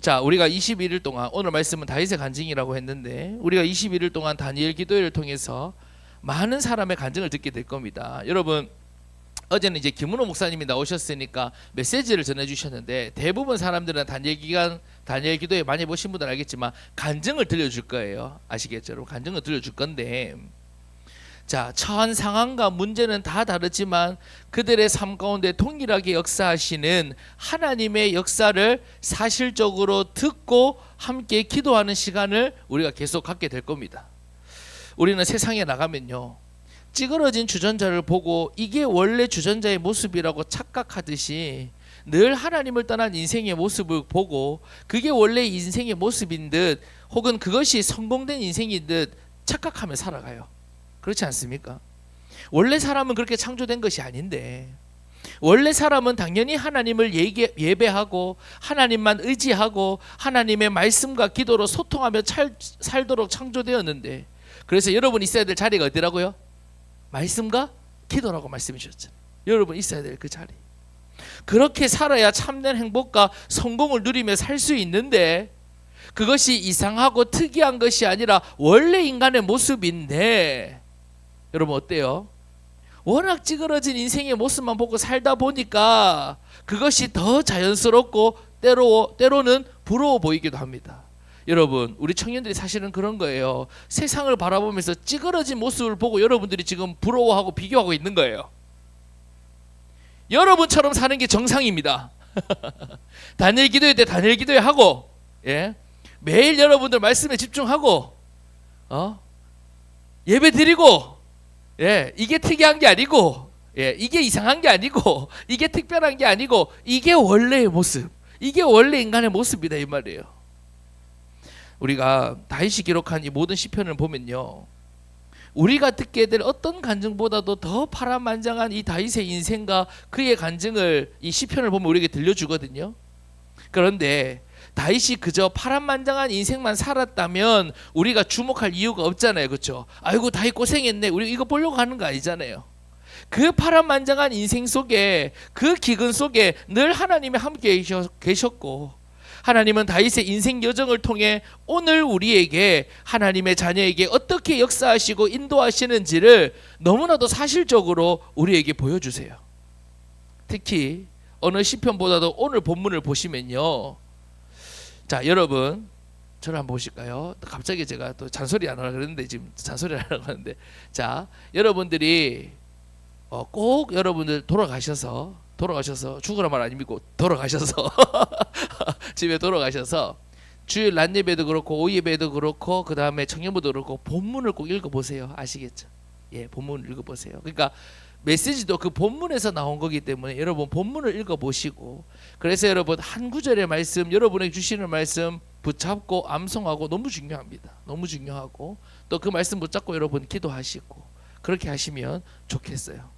자, 우리가 21일 동안 오늘 말씀은 다윗의 간증이라고 했는데 우리가 21일 동안 다니엘 기도회를 통해서 많은 사람의 간증을 듣게 될 겁니다. 여러분 어제는 이제 김은호 목사님이 나오셨으니까 메시지를 전해주셨는데 대부분 사람들은 다니엘 기도회 많이 보신 분들은 알겠지만 간증을 들려줄 거예요. 아시겠죠? 여러분 간증을 들려줄 건데 자, 처한 상황과 문제는 다 다르지만 그들의 삶 가운데 동일하게 역사하시는 하나님의 역사를 사실적으로 듣고 함께 기도하는 시간을 우리가 계속 갖게 될 겁니다. 우리는 세상에 나가면요 찌그러진 주전자를 보고 이게 원래 주전자의 모습이라고 착각하듯이 늘 하나님을 떠난 인생의 모습을 보고 그게 원래 인생의 모습인 듯 혹은 그것이 성공된 인생인 듯 착각하며 살아가요. 그렇지 않습니까? 원래 사람은 그렇게 창조된 것이 아닌데 원래 사람은 당연히 하나님을 예배하고 하나님만 의지하고 하나님의 말씀과 기도로 소통하며 살도록 창조되었는데 그래서 여러분 있어야 될 자리가 어디라고요? 말씀과 기도라고 말씀해 주셨잖아요. 여러분 있어야 될 그 자리. 그렇게 살아야 참된 행복과 성공을 누리며 살 수 있는데 그것이 이상하고 특이한 것이 아니라 원래 인간의 모습인데 여러분 어때요? 워낙 찌그러진 인생의 모습만 보고 살다 보니까 그것이 더 자연스럽고 때로는 부러워 보이기도 합니다. 여러분 우리 청년들이 사실은 그런 거예요. 세상을 바라보면서 찌그러진 모습을 보고 여러분들이 지금 부러워하고 비교하고 있는 거예요. 여러분처럼 사는 게 정상입니다. 다니엘 기도회 때 다니엘 기도회 하고 매일 여러분들 말씀에 집중하고 예배 드리고 이게 특이한 게 아니고 이게 이상한 게 아니고 이게 특별한 게 아니고 이게 원래의 모습, 이게 원래 인간의 모습이다 이 말이에요. 우리가 다윗이 기록한 이 모든 시편을 보면요 우리가 듣게 될 어떤 간증보다도 더 파란만장한 이 다윗의 인생과 그의 간증을 이 시편을 보면 우리에게 들려주거든요. 그런데 다윗이 그저 파란만장한 인생만 살았다면 우리가 주목할 이유가 없잖아요. 그렇죠? 아이고 다윗 고생했네 우리 이거 보려고 하는 거 아니잖아요. 그 파란만장한 인생 속에 그 기근 속에 늘 하나님이 함께 계셨고 하나님은 다윗의 인생 여정을 통해 오늘 우리에게 하나님의 자녀에게 어떻게 역사하시고 인도하시는지를 너무나도 사실적으로 우리에게 보여주세요. 특히 어느 시편보다도 오늘 본문을 보시면요 자 여러분 저를 한번 보실까요? 갑자기 제가 또 잔소리 안 하려고 그랬는데 지금 잔소리를 하려고 하는데 자 여러분들이 꼭 여러분들 돌아가셔서 죽으라 말 아니고 돌아가셔서 집에 돌아가셔서 주일 낮 예배도 그렇고 오후 예배도 그렇고 그 다음에 청년부도 그렇고 본문을 꼭 읽어보세요. 아시겠죠? 본문을 읽어보세요. 그러니까 메시지도 그 본문에서 나온 거기 때문에 여러분 본문을 읽어보시고 그래서 여러분 한 구절의 말씀 여러분에게 주시는 말씀 붙잡고 암송하고 너무 중요합니다. 너무 중요하고 또 그 말씀 붙잡고 여러분 기도하시고 그렇게 하시면 좋겠어요.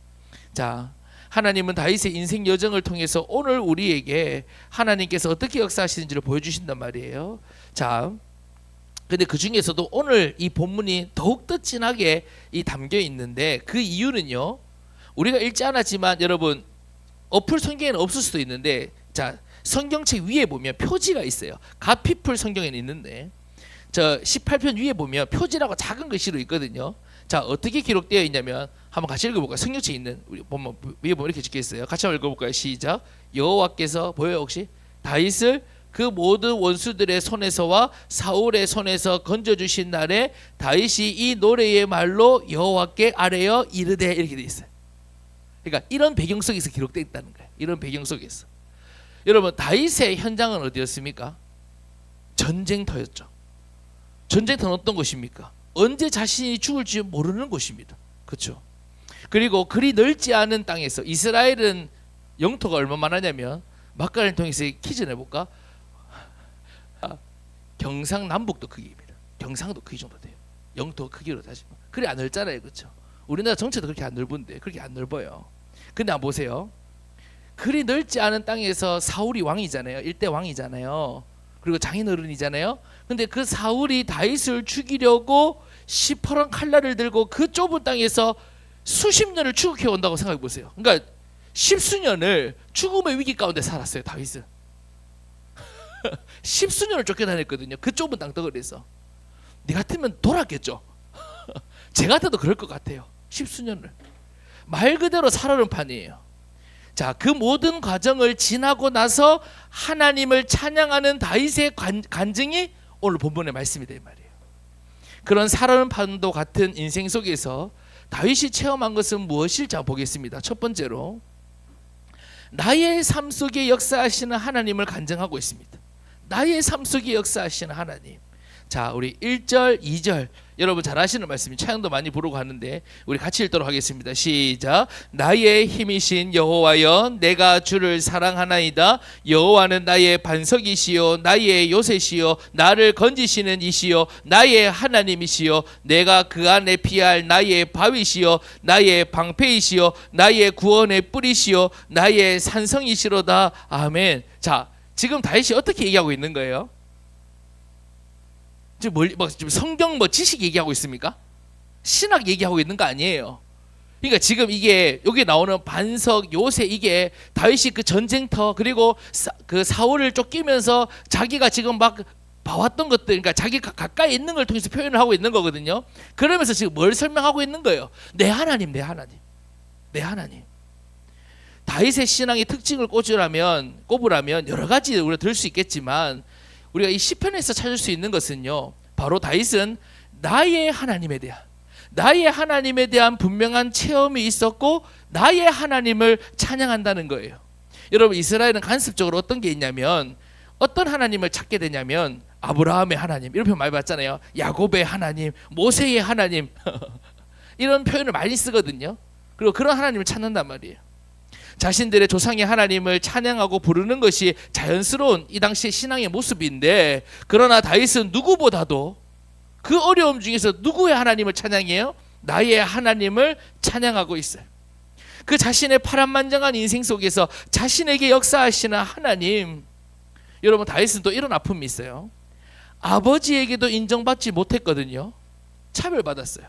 자 하나님은 다윗의 인생 여정을 통해서 오늘 우리에게 하나님께서 어떻게 역사하시는지를 보여주신단 말이에요. 자, 근데 그 중에서도 오늘 이 본문이 더욱더 진하게 담겨 있는데 그 이유는요. 우리가 읽지 않았지만 여러분 어플 성경에는 없을 수도 있는데 자 성경책 위에 보면 표지가 있어요. 갓피플 성경에는 있는데 저 18편 위에 보면 표지라고 작은 글씨로 있거든요. 자 어떻게 기록되어 있냐면 한번 같이 읽어볼까요? 성경책에 있는 우리 보면 위에 보면 이렇게 적혀 있어요. 같이 한번 읽어볼까요? 시작. 여호와께서 보여요 혹시? 다윗을 그 모든 원수들의 손에서와 사울의 손에서 건져주신 날에 다윗이 이 노래의 말로 여호와께 아뢰어 이르되 이렇게 돼 있어요. 그러니까 이런 배경 속에서 기록되어 있다는 거예요. 이런 배경 속에서 여러분 다윗의 현장은 어디였습니까? 전쟁터였죠. 전쟁터는 어떤 곳입니까? 언제 자신이 죽을지 모르는 곳입니다. 그렇죠? 그리고 그리 넓지 않은 땅에서 이스라엘은 영토가 얼마나 하냐면 막간을 통해서 퀴즈 내볼까? 경상남북도 크기입니다. 경상도 크기 정도 돼요. 영토 크기로 따지면 그리 안 넓잖아요. 그렇죠? 우리나라 전체도 그렇게 안 넓은데 그렇게 안 넓어요. 근데 한번 보세요. 그리 넓지 않은 땅에서 사울이 왕이잖아요. 일대 왕이잖아요. 그리고 장인어른이잖아요. 근데 그 사울이 다윗을 죽이려고 시퍼런 칼날을 들고 그 좁은 땅에서 수십 년을 추격해 온다고 생각해 보세요. 그러니까 십수년을 죽음의 위기 가운데 살았어요. 다윗은. 십수년을 쫓겨다녔거든요. 그 좁은 땅덩어리에서. 네 같으면 돌았겠죠. 제 같아도 그럴 것 같아요. 십수년을. 말 그대로 살아는 판이에요. 자, 그 모든 과정을 지나고 나서 하나님을 찬양하는 다윗의 간증이 오늘 본문의 말씀이다 이 말이에요. 그런 살아는 판도 같은 인생 속에서 다윗이 체험한 것은 무엇일지 보겠습니다. 첫 번째로 나의 삶 속에 역사하시는 하나님을 간증하고 있습니다. 나의 삶 속에 역사하시는 하나님. 자, 우리 1절, 2절 여러분 잘 아시는 말씀이 찬양도 많이 부르고 하는데 우리 같이 읽도록 하겠습니다. 시작. 나의 힘이신 여호와여 내가 주를 사랑하나이다. 여호와는 나의 반석이시요 나의 요새시요 나를 건지시는 이시요 나의 하나님이시요 내가 그 안에 피할 나의 바위시요 나의 방패이시요 나의 구원의 뿌리시요 나의 산성이시로다. 아멘. 자, 지금 다윗이 어떻게 얘기하고 있는 거예요? 지금 성경 지식 얘기하고 있습니까? 신학 얘기하고 있는 거 아니에요. 그러니까 지금 이게 여기 나오는 반석, 요새 이게 다윗이 그 전쟁터 그리고 그 사울을 쫓기면서 자기가 지금 막 봐왔던 것들, 그러니까 자기가 가까이 있는 걸 통해서 표현을 하고 있는 거거든요. 그러면서 지금 뭘 설명하고 있는 거예요? 내 하나님, 내 하나님, 내 하나님. 다윗의 신앙의 특징을 꼽으라면 여러 가지 우리가 들을 수 있겠지만 우리가 이 시편에서 찾을 수 있는 것은요, 바로 다윗은 나의 하나님에 대한 분명한 체험이 있었고 나의 하나님을 찬양한다는 거예요. 여러분, 이스라엘은 간섭적으로 어떤 게 있냐면 어떤 하나님을 찾게 되냐면 아브라함의 하나님 이런 표현 많이 봤잖아요. 야곱의 하나님, 모세의 하나님 이런 표현을 많이 쓰거든요. 그리고 그런 하나님을 찾는단 말이에요. 자신들의 조상의 하나님을 찬양하고 부르는 것이 자연스러운 이 당시의 신앙의 모습인데, 그러나 다윗은 누구보다도 그 어려움 중에서 누구의 하나님을 찬양해요? 나의 하나님을 찬양하고 있어요. 그 자신의 파란만장한 인생 속에서 자신에게 역사하시는 하나님. 여러분, 다윗은 또 이런 아픔이 있어요. 아버지에게도 인정받지 못했거든요. 차별받았어요.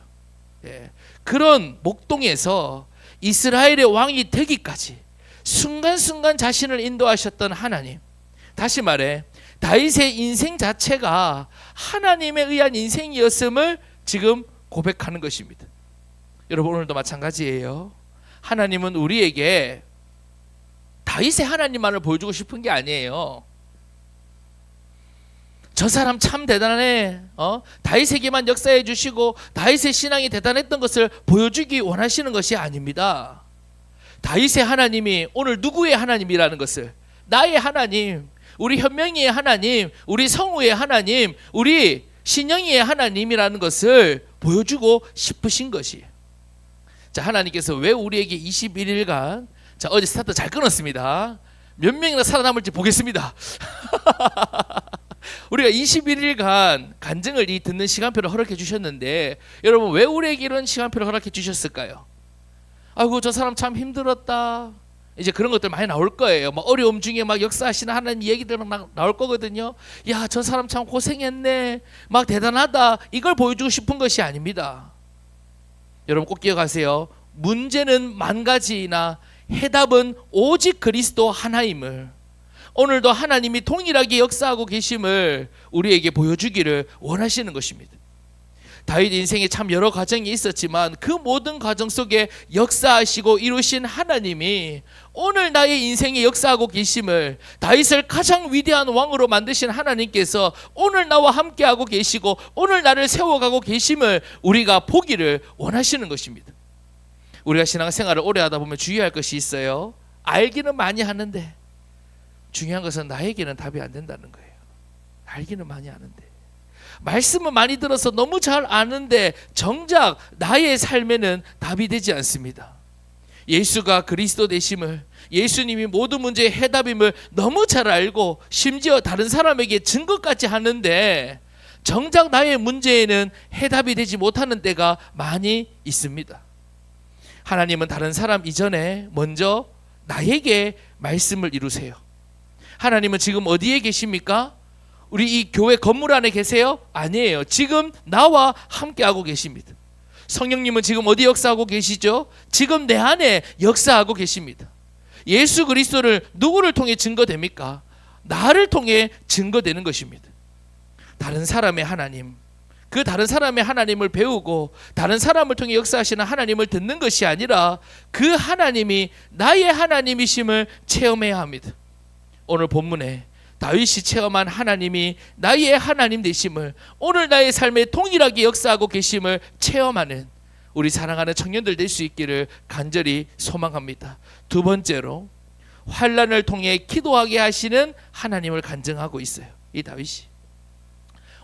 예. 그런 목동에서 이스라엘의 왕이 되기까지 순간순간 자신을 인도하셨던 하나님. 다시 말해 다윗의 인생 자체가 하나님에 의한 인생이었음을 지금 고백하는 것입니다. 여러분, 오늘도 마찬가지예요. 하나님은 우리에게 다윗의 하나님만을 보여주고 싶은 게 아니에요. 저 사람 참 대단해. 다윗에게만 역사해 주시고 다윗의 신앙이 대단했던 것을 보여주기 원하시는 것이 아닙니다. 다윗의 하나님이 오늘 누구의 하나님이라는 것을, 나의 하나님, 우리 현명이의 하나님, 우리 성우의 하나님, 우리 신영이의 하나님이라는 것을 보여주고 싶으신 것이에요. 자, 하나님께서 왜 우리에게 21일간, 자, 어제 스타트 잘 끊었습니다. 몇 명이나 살아남을지 보겠습니다. 우리가 21일간 간증을 듣는 시간표를 허락해 주셨는데, 여러분 왜 우리에게 이런 시간표를 허락해 주셨을까요? 아이고, 저 사람 참 힘들었다. 이제 그런 것들 많이 나올 거예요. 막 어려움 중에 막 역사하시는 하나님 얘기들 막 나올 거거든요. 야, 저 사람 참 고생했네. 막 대단하다. 이걸 보여주고 싶은 것이 아닙니다. 여러분 꼭 기억하세요. 문제는 만 가지이나 해답은 오직 그리스도 하나임을, 오늘도 하나님이 동일하게 역사하고 계심을 우리에게 보여주기를 원하시는 것입니다. 다윗 인생에 참 여러 과정이 있었지만 그 모든 과정 속에 역사하시고 이루신 하나님이 오늘 나의 인생에 역사하고 계심을, 다윗을 가장 위대한 왕으로 만드신 하나님께서 오늘 나와 함께하고 계시고 오늘 나를 세워가고 계심을 우리가 보기를 원하시는 것입니다. 우리가 신앙생활을 오래 하다 보면 주의할 것이 있어요. 알기는 많이 하는데 중요한 것은 나에게는 답이 안 된다는 거예요. 알기는 많이 아는데, 말씀은 많이 들어서 너무 잘 아는데 정작 나의 삶에는 답이 되지 않습니다. 예수가 그리스도 되심을, 예수님이 모든 문제의 해답임을 너무 잘 알고 심지어 다른 사람에게 증거까지 하는데 정작 나의 문제에는 해답이 되지 못하는 때가 많이 있습니다. 하나님은 다른 사람 이전에 먼저 나에게 말씀을 이루세요. 하나님은 지금 어디에 계십니까? 우리 이 교회 건물 안에 계세요? 아니에요. 지금 나와 함께하고 계십니다. 성령님은 지금 어디 역사하고 계시죠? 지금 내 안에 역사하고 계십니다. 예수 그리스도를 누구를 통해 증거됩니까? 나를 통해 증거되는 것입니다. 다른 사람의 하나님, 그 다른 사람의 하나님을 배우고 다른 사람을 통해 역사하시는 하나님을 듣는 것이 아니라 그 하나님이 나의 하나님이심을 체험해야 합니다. 오늘 본문에 다윗이 체험한 하나님이 나의 하나님 되심을, 오늘 나의 삶에 동일하게 역사하고 계심을 체험하는 우리 사랑하는 청년들 될 수 있기를 간절히 소망합니다. 두 번째로, 환난을 통해 기도하게 하시는 하나님을 간증하고 있어요. 이 다윗이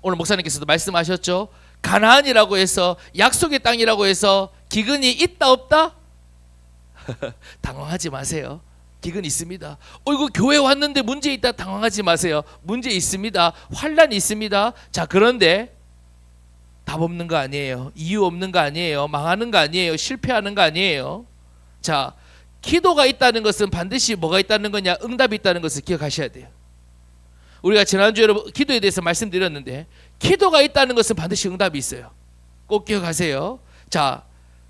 오늘 목사님께서도 말씀하셨죠. 가나안이라고 해서, 약속의 땅이라고 해서 기근이 있다 없다? 당황하지 마세요. 기근 있습니다. 이거 교회 왔는데 문제 있다? 당황하지 마세요. 문제 있습니다. 환난이 있습니다. 자, 그런데 답 없는 거 아니에요. 이유 없는 거 아니에요. 망하는 거 아니에요. 실패하는 거 아니에요. 자, 기도가 있다는 것은 반드시 뭐가 있다는 거냐? 응답이 있다는 것을 기억하셔야 돼요. 우리가 지난주에 기도에 대해서 말씀드렸는데, 기도가 있다는 것은 반드시 응답이 있어요. 꼭 기억하세요. 자,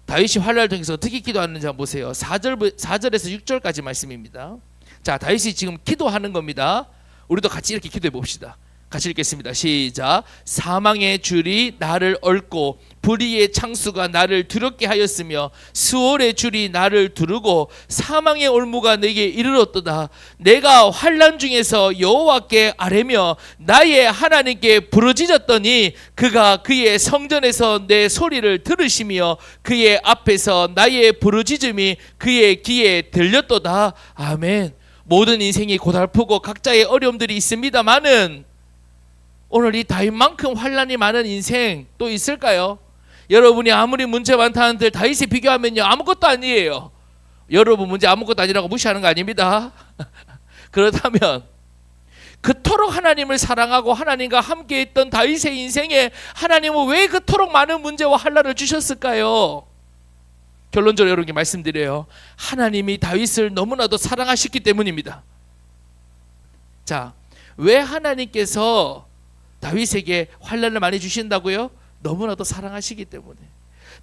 다윗이 환난을 통해서 어떻게 기도하는지 한번 보세요. 4절에서 6절까지 말씀입니다. 자, 다윗이 지금 기도하는 겁니다. 우리도 같이 이렇게 기도해 봅시다. 같이 읽겠습니다. 시작. 사망의 줄이 나를 얽고 불의의 창수가 나를 두렵게 하였으며 수월의 줄이 나를 두르고 사망의 올무가 내게 이르렀도다. 내가 환난 중에서 여호와께 아뢰며 나의 하나님께 부르짖었더니 그가 그의 성전에서 내 소리를 들으시며 그의 앞에서 나의 부르짖음이 그의 귀에 들렸도다. 아멘. 모든 인생이 고달프고 각자의 어려움들이 있습니다만은 오늘 이 다윗만큼 환난이 많은 인생 또 있을까요? 여러분이 아무리 문제 많다 한들 다윗에 비교하면요 아무것도 아니에요. 여러분 문제 아무것도 아니라고 무시하는 거 아닙니다. 그렇다면 그토록 하나님을 사랑하고 하나님과 함께 있던 다윗의 인생에 하나님은 왜 그토록 많은 문제와 환난을 주셨을까요? 결론적으로 여러분께 말씀드려요. 하나님이 다윗을 너무나도 사랑하셨기 때문입니다. 자, 왜 하나님께서 다윗에게 환난을 많이 주신다고요? 너무나도 사랑하시기 때문에.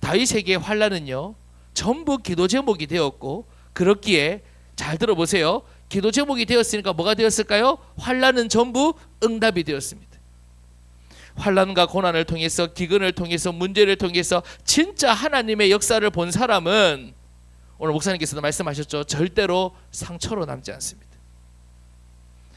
다윗에게 환난은요 전부 기도 제목이 되었고, 그렇기에 잘 들어보세요. 기도 제목이 되었으니까 뭐가 되었을까요? 환난은 전부 응답이 되었습니다. 환난과 고난을 통해서, 기근을 통해서, 문제를 통해서 진짜 하나님의 역사를 본 사람은 오늘 목사님께서도 말씀하셨죠. 절대로 상처로 남지 않습니다.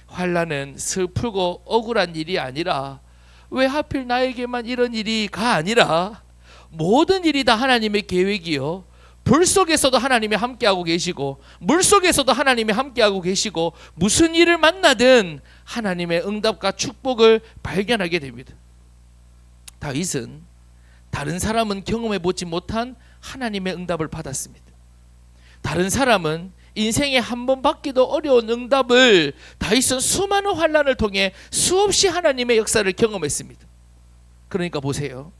환난은 슬프고 억울한 일이 아니라, 왜 하필 나에게만 이런 일이가 아니라 모든 일이 다 하나님의 계획이요, 불 속에서도 하나님이 함께하고 계시고 물 속에서도 하나님이 함께하고 계시고 무슨 일을 만나든 하나님의 응답과 축복을 발견하게 됩니다. 다윗은 다른 사람은 경험해 보지 못한 하나님의 응답을 받았습니다. 다른 사람은 인생에 한 번 받기도 어려운 응답을 다윗은 수많은 환난을 통해 수없이 하나님의 역사를 경험했습니다. 그러니까 보세요.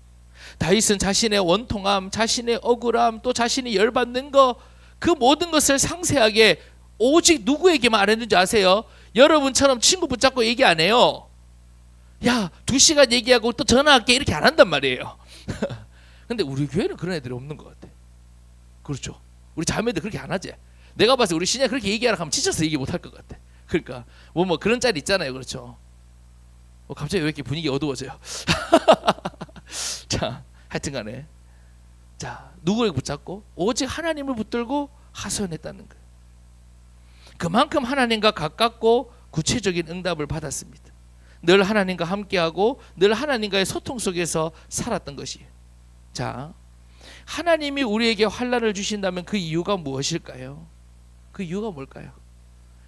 다윗은 자신의 원통함, 자신의 억울함, 또 자신이 열받는 거, 그 모든 것을 상세하게 오직 누구에게만 말했는지 아세요? 여러분처럼 친구 붙잡고 얘기 안 해요. 야, 2시간 얘기하고 또 전화할게 이렇게 안 한단 말이에요. 근데 우리 교회는 그런 애들이 없는 것 같아. 그렇죠. 우리 자매들 그렇게 안 하지. 내가 봐서 우리 신야 그렇게 얘기하라 하면 지쳐서 얘기 못 할 것 같아. 그러니까 뭐 그런 짤이 있잖아요. 그렇죠. 갑자기 왜 이렇게 분위기 어두워져요? 자, 하여튼간에 자, 누구를 붙잡고 오직 하나님을 붙들고 하소연했다는 거예요. 그만큼 하나님과 가깝고 구체적인 응답을 받았습니다. 늘 하나님과 함께하고 늘 하나님과의 소통 속에서 살았던 것이에요. 자, 하나님이 우리에게 환난을 주신다면 그 이유가 무엇일까요? 그 이유가 뭘까요?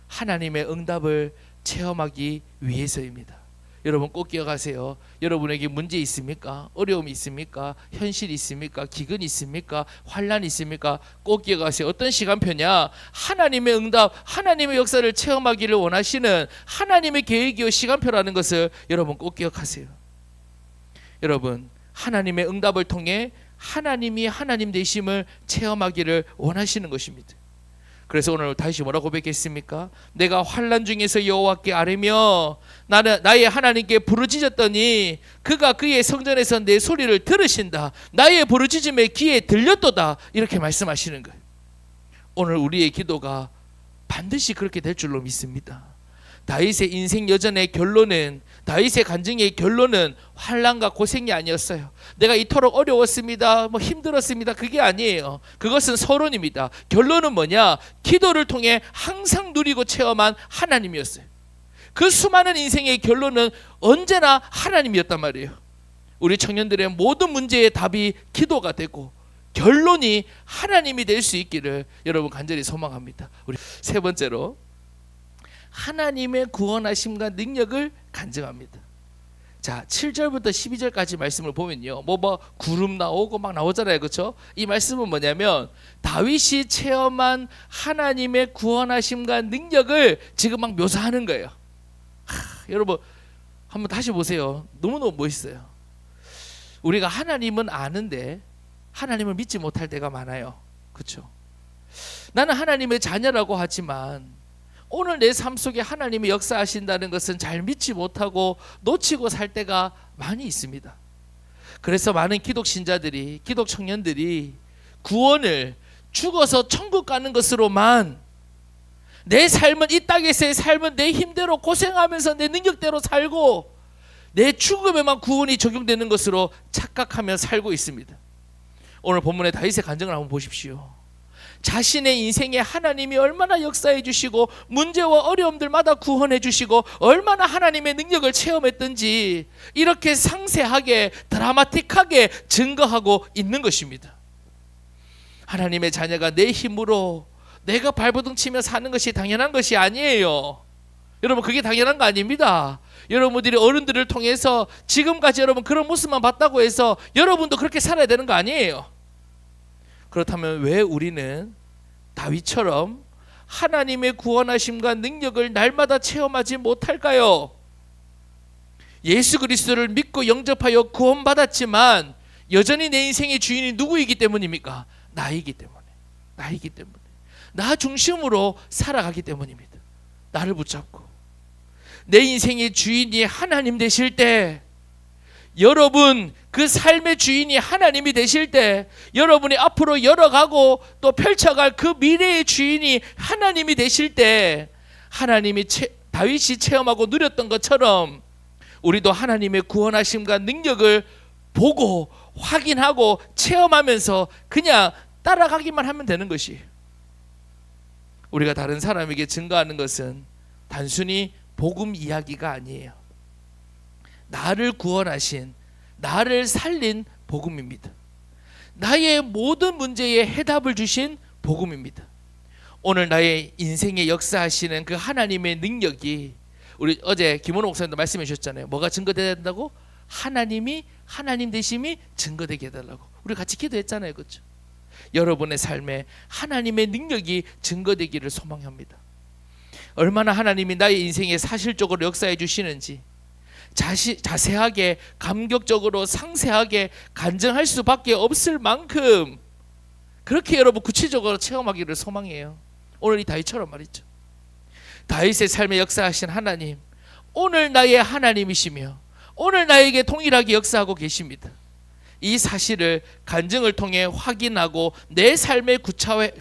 하나님의 응답을 체험하기 위해서입니다. 여러분 꼭 기억하세요. 여러분에게 문제 있습니까? 어려움이 있습니까? 현실이 있습니까? 기근이 있습니까? 환난이 있습니까? 꼭 기억하세요. 어떤 시간표냐? 하나님의 응답, 하나님의 역사를 체험하기를 원하시는 하나님의 계획이요 시간표라는 것을 여러분 꼭 기억하세요. 여러분, 하나님의 응답을 통해 하나님이 하나님 되심을 체험하기를 원하시는 것입니다. 그래서 오늘 다시 뭐라고 고백했습니까? 내가 환난 중에서 여호와께 아뢰며 나의 하나님께 부르짖었더니 그가 그의 성전에서 내 소리를 들으신다. 나의 부르짖음에 귀에 들렸도다. 이렇게 말씀하시는 거예요. 오늘 우리의 기도가 반드시 그렇게 될 줄로 믿습니다. 다윗의 인생 여전의 결론은, 다윗의 간증의 결론은 환난과 고생이 아니었어요. 내가 이토록 어려웠습니다, 뭐 힘들었습니다, 그게 아니에요. 그것은 서론입니다. 결론은 뭐냐? 기도를 통해 항상 누리고 체험한 하나님이었어요. 그 수많은 인생의 결론은 언제나 하나님이었단 말이에요. 우리 청년들의 모든 문제의 답이 기도가 되고 결론이 하나님이 될 수 있기를 여러분 간절히 소망합니다. 우리 세 번째로, 하나님의 구원하심과 능력을 간증합니다. 자, 7절부터 12절까지 말씀을 보면요, 뭐 구름 나오고 막 나오잖아요, 그렇죠? 이 말씀은 뭐냐면 다윗이 체험한 하나님의 구원하심과 능력을 지금 막 묘사하는 거예요. 여러분 한번 다시 보세요. 너무너무 멋있어요. 우리가 하나님은 아는데 하나님을 믿지 못할 때가 많아요, 그렇죠? 나는 하나님의 자녀라고 하지만 오늘 내 삶 속에 하나님이 역사하신다는 것은 잘 믿지 못하고 놓치고 살 때가 많이 있습니다. 그래서 많은 기독 신자들이, 기독 청년들이 구원을 죽어서 천국 가는 것으로만, 내 삶은, 이 땅에서의 삶은 내 힘대로 고생하면서 내 능력대로 살고 내 죽음에만 구원이 적용되는 것으로 착각하며 살고 있습니다. 오늘 본문의 다윗의 간증을 한번 보십시오. 자신의 인생에 하나님이 얼마나 역사해 주시고 문제와 어려움들마다 구원해 주시고 얼마나 하나님의 능력을 체험했던지 이렇게 상세하게 드라마틱하게 증거하고 있는 것입니다. 하나님의 자녀가 내 힘으로 내가 발버둥 치며 사는 것이 당연한 것이 아니에요. 여러분, 그게 당연한 거 아닙니다. 여러분들이 어른들을 통해서 지금까지 여러분 그런 모습만 봤다고 해서 여러분도 그렇게 살아야 되는 거 아니에요. 그렇다면 왜 우리는 다윗처럼 하나님의 구원하심과 능력을 날마다 체험하지 못할까요? 예수 그리스도를 믿고 영접하여 구원받았지만 여전히 내 인생의 주인이 누구이기 때문입니까? 나이기 때문에. 나 중심으로 살아가기 때문입니다. 나를 붙잡고 내 인생의 주인이 하나님 되실 때, 여러분 그 삶의 주인이 하나님이 되실 때, 여러분이 앞으로 열어가고 또 펼쳐갈 그 미래의 주인이 하나님이 되실 때, 하나님이 다윗이 체험하고 누렸던 것처럼 우리도 하나님의 구원하심과 능력을 보고 확인하고 체험하면서 그냥 따라가기만 하면 되는 것이, 우리가 다른 사람에게 증거하는 것은 단순히 복음 이야기가 아니에요. 나를 구원하신, 나를 살린 복음입니다. 나의 모든 문제에 해답을 주신 복음입니다. 오늘 나의 인생에 역사하시는 그 하나님의 능력이, 우리 어제 김원호 목사님도 말씀해 주셨잖아요. 뭐가 증거되어야 된다고? 하나님이 하나님 되심이 증거되게 해달라고. 우리 같이 기도했잖아요, 그렇죠? 여러분의 삶에 하나님의 능력이 증거되기를 소망합니다. 얼마나 하나님이 나의 인생에 사실적으로 역사해 주시는지 자세하게, 감격적으로, 상세하게 간증할 수밖에 없을 만큼 그렇게 여러분 구체적으로 체험하기를 소망해요. 오늘 이 다윗처럼 말이죠. 다윗의 삶에 역사하신 하나님, 오늘 나의 하나님이시며 오늘 나에게 동일하게 역사하고 계십니다. 이 사실을 간증을 통해 확인하고 내 삶의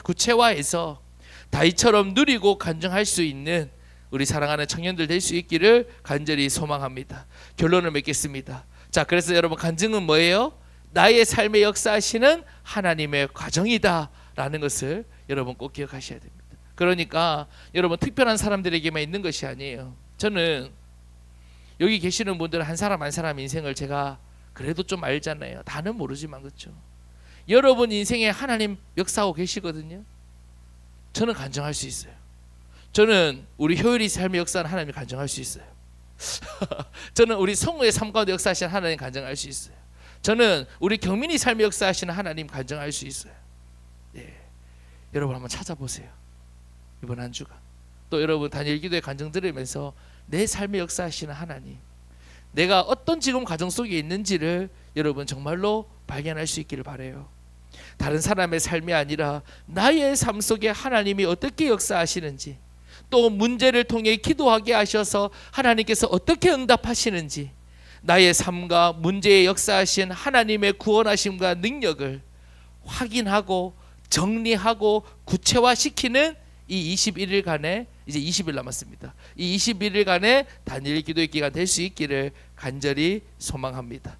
구체화해서 다윗처럼 누리고 간증할 수 있는 우리 사랑하는 청년들 될 수 있기를 간절히 소망합니다. 결론을 맺겠습니다. 자, 그래서 여러분 간증은 뭐예요? 나의 삶에 역사하시는 하나님의 과정이다 라는 것을 여러분 꼭 기억하셔야 됩니다. 그러니까 여러분 특별한 사람들에게만 있는 것이 아니에요. 저는 여기 계시는 분들 한 사람 한 사람 인생을 제가 그래도 좀 알잖아요. 다는 모르지만, 그렇죠? 여러분 인생에 하나님 역사하고 계시거든요. 저는 간증할 수 있어요. 저는 우리 효율이 삶의 역사는 하나님이 간증할 수 있어요. 저는 우리 성우의 삶 가운데 역사하시는 하나님 간증할 수 있어요. 저는 우리 경민이 삶의 역사하시는 하나님 간증할 수 있어요. 네. 여러분 한번 찾아보세요. 이번 한 주간 또 여러분 다니엘 기도의 간증 들으면서 내 삶의 역사하시는 하나님, 내가 어떤 지금 과정 속에 있는지를 여러분 정말로 발견할 수 있기를 바라요. 다른 사람의 삶이 아니라 나의 삶 속에 하나님이 어떻게 역사하시는지, 또 문제를 통해 기도하게 하셔서 하나님께서 어떻게 응답하시는지, 나의 삶과 문제에 역사하신 하나님의 구원하심과 능력을 확인하고 정리하고 구체화시키는 이 21일간에 이제 20일 남았습니다. 이 21일간의 단일 기도의 기간 될 수 있기를 간절히 소망합니다.